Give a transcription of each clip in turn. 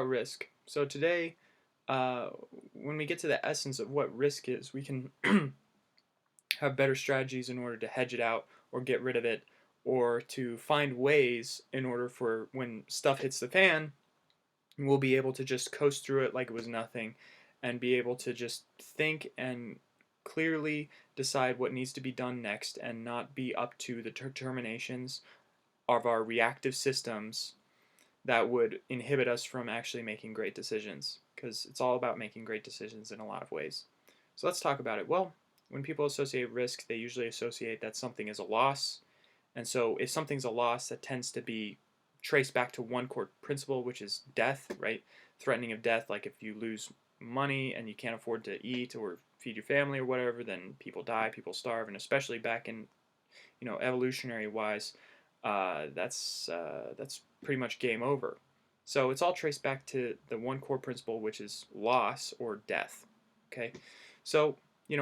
Risk. So today, uh, when we get to the essence of what risk is, we can have better strategies in order to hedge it out or get rid of it, or to find ways in order for when stuff hits the fan, we'll be able to just coast through it like it was nothing and be able to just think and clearly decide what needs to be done next and not be up to the determinations of our reactive systems that would inhibit us from actually making great decisions, because it's all about making great decisions in a lot of ways. So let's talk about it. Well, when people associate risk, they usually associate that something is a loss. And so if something's a loss, that tends to be traced back to one core principle, which is death, right? Threatening of death, like if you lose money and you can't afford to eat or feed your family or whatever, then people die, people starve, and especially back in, evolutionary wise, that's pretty much game over. So it's all traced back to the one core principle, which is loss or death. Okay, so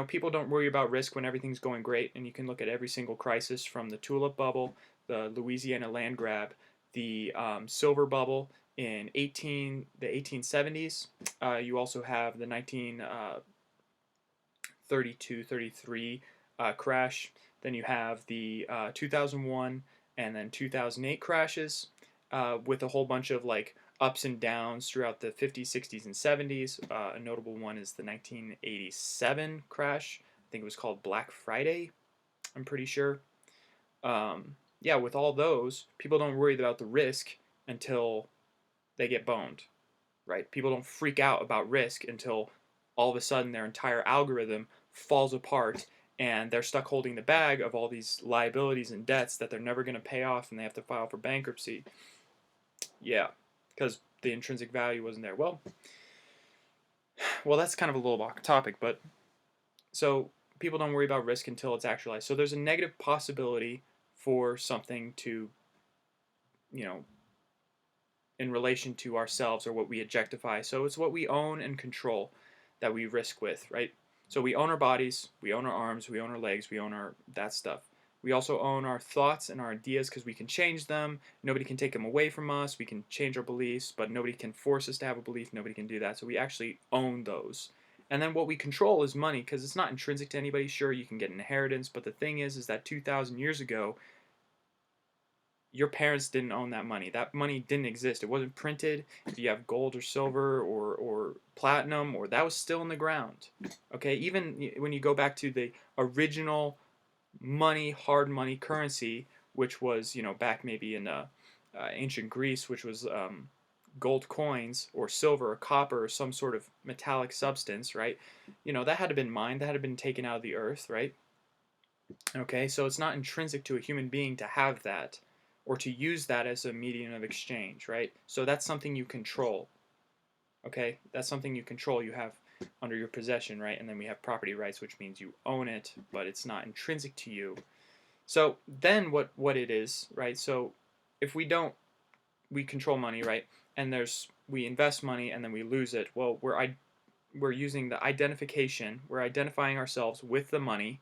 people don't worry about risk when everything's going great, and you can look at every single crisis from the tulip bubble, the Louisiana land grab, the silver bubble in the 1870s. You also have the 1932, 33 crash. Then you have the 2001 and then 2008 crashes with a whole bunch of like ups and downs throughout the 50s, 60s, and 70s. A notable one is the 1987 crash. I think it was called Black Friday, I'm pretty sure. Yeah, with all those, people don't worry about the risk until they get boned, right? People don't freak out about risk until all of a sudden their entire algorithm falls apart and they're stuck holding the bag of all these liabilities and debts that they're never going to pay off and they have to file for bankruptcy. Yeah, because the intrinsic value wasn't there. Well, that's kind of a little off topic, but so people don't worry about risk until it's actualized. So there's a negative possibility for something to, you know, in relation to ourselves or what we objectify. So it's what we own and control that we risk with, right? So we own our bodies, we own our arms, we own our legs, we own our that stuff. We also own our thoughts and our ideas because we can change them. Nobody can take them away from us. We can change our beliefs, but nobody can force us to have a belief. Nobody can do that. So we actually own those. And then what we control is money because it's not intrinsic to anybody. Sure, you can get inheritance, but the thing is that 2,000 years ago, your parents didn't own that money. That money didn't exist. It wasn't printed. If you have gold or silver or platinum, or that was still in the ground. Okay, even when you go back to the original money, hard money currency, which was back maybe in ancient Greece, which was gold coins or silver or copper or some sort of metallic substance, right? That had to been mined. That had been taken out of the earth, right? Okay, so it's not intrinsic to a human being to have that or to use that as a medium of exchange, right? So that's something you control. Okay, that's something you control. You have under your possession, right? And then we have property rights, which means you own it, but it's not intrinsic to you. So then what it is, right? So if we control money, right? And we invest money and then we lose it. Well, we're using the identification. We're identifying ourselves with the money,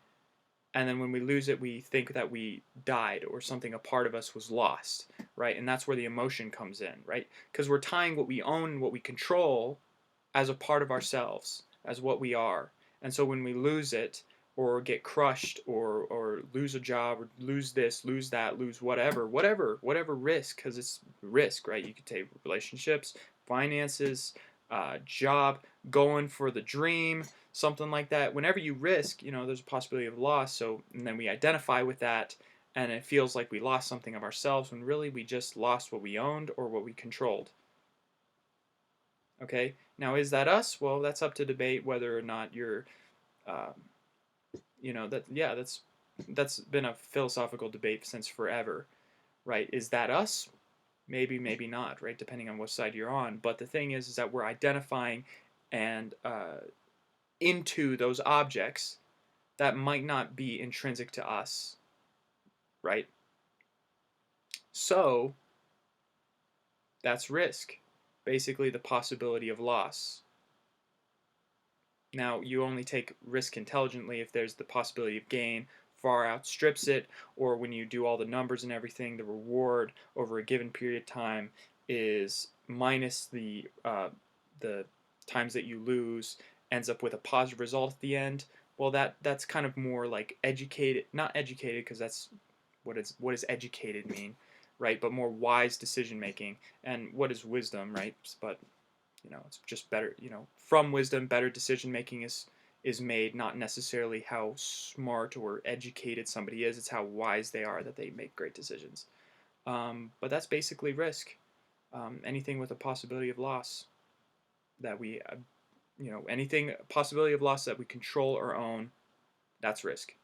and then when we lose it we think that we died or something, a part of us was lost, right? And that's where the emotion comes in, right? Because we're tying what we own, what we control, as a part of ourselves, as what we are. And so when we lose it or get crushed or lose a job or lose this, lose that, lose whatever risk, because it's risk, right? You could take relationships, finances, job, going for the dream, something like that. Whenever you risk, there's a possibility of loss. So, and then we identify with that, and it feels like we lost something of ourselves when really we just lost what we owned or what we controlled. Okay, now is that us? Well, that's up to debate whether or not you're, um, that yeah, that's been a philosophical debate since forever, right? Is that us? Maybe, maybe not, right? Depending on what side you're on. But the thing is that we're identifying and into those objects that might not be intrinsic to us, right? So that's risk, basically the possibility of loss. Now, you only take risk intelligently if there's the possibility of gain far outstrips it, or when you do all the numbers and everything, the reward over a given period of time is minus the times that you lose ends up with a positive result at the end. Well, that's kind of more like educated, not educated, because that's what does educated mean, right? But more wise decision making. And what is wisdom, right? But it's just better. From wisdom, better decision making is made, not necessarily how smart or educated somebody is. It's how wise they are that they make great decisions. But that's basically risk. Anything with a possibility of loss that we, anything possibility of loss that we control or own, that's risk.